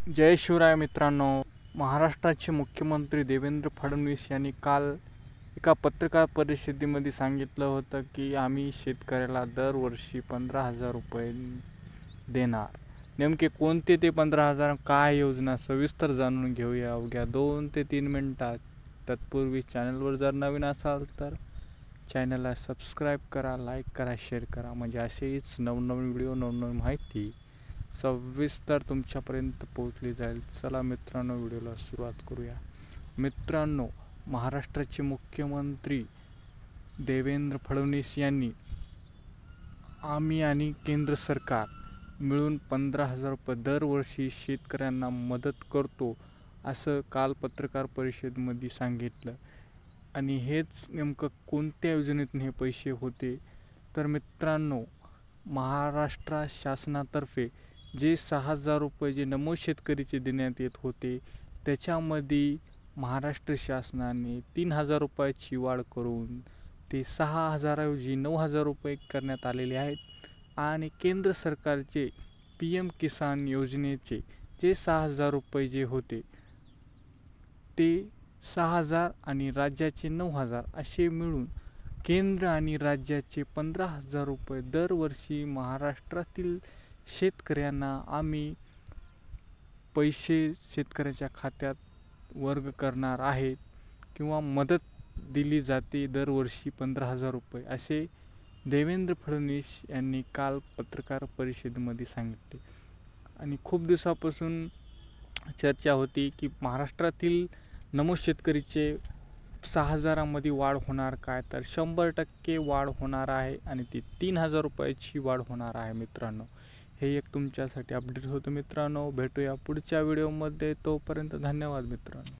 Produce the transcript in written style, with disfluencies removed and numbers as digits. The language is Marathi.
जय शिवराय मित्रांनो. महाराष्ट्राचे मुख्यमंत्री देवेंद्र फडणवीस यांनी काल एका पत्रकार परिषदेमध्ये सांगितलं होतं की आम्ही शेतकऱ्याला दरवर्षी 15,000 रुपये देणार. नेमके कोणते ते 15,000, काय योजना, सविस्तर जाणून घेऊया अवघ्या 2 ते 3 मिनिटात. तत्पूर्वी चॅनलवर जर नवीन असाल तर चॅनलला सबस्क्राईब करा, लाईक करा, शेअर करा, म्हणजे असेच नवनवीन व्हिडिओ, नवनवीन माहिती सविस्तर तुमच्यापर्यंत पोहोचली जाईल. चला मित्रांनो, व्हिडिओला सुरुवात करूया. मित्रांनो, महाराष्ट्राचे मुख्यमंत्री देवेंद्र फडणवीस यांनी आम्ही आणि केंद्र सरकार मिळून 15,000 रुपये दरवर्षी शेतकऱ्यांना मदत करतो असं काल पत्रकार परिषदेमध्ये सांगितलं. आणि हेच नेमकं कोणत्या योजनेतून हे पैसे होते तर मित्रांनो, महाराष्ट्र शासनातर्फे जे 6,000 रुपये जे नमो शेतकरीचे देण्यात येत होते, त्याच्यामध्ये महाराष्ट्र शासनाने 3,000 रुपयाची वाढ करून ते 6,000 ऐवजी 9,000 रुपये करण्यात आलेले आहेत. आणि केंद्र सरकारचे PM किसान योजनेचे जे 6,000 रुपये जे होते ते 6,000 आणि राज्याचे 9,000 असे मिळून केंद्र आणि राज्याचे 15,000 रुपये दरवर्षी महाराष्ट्रातील शेतकऱ्यांना आम्ही पैसे शेतकऱ्याच्या खात्यात वर्ग करणार आहेत किंवा मदत दिली जाते दरवर्षी 15,000 रुपये, असे देवेंद्र फडणवीस यांनी काल पत्रकार परिषदेमध्ये सांगितले. आणि खूप दिवसापासून चर्चा होती की महाराष्ट्रातील नमो शेतकरीचे 6,000मध्ये वाढ होणार काय, तर 100% वाढ होणार आहे आणि ती 3,000 रुपयाची वाढ होणार आहे. मित्रांनो, हे एक तुमच्यासाठी अपडेट होतं. मित्रांनो, भेटूया पुढच्या व्हिडिओमध्ये. तोपर्यंत धन्यवाद मित्रांनो.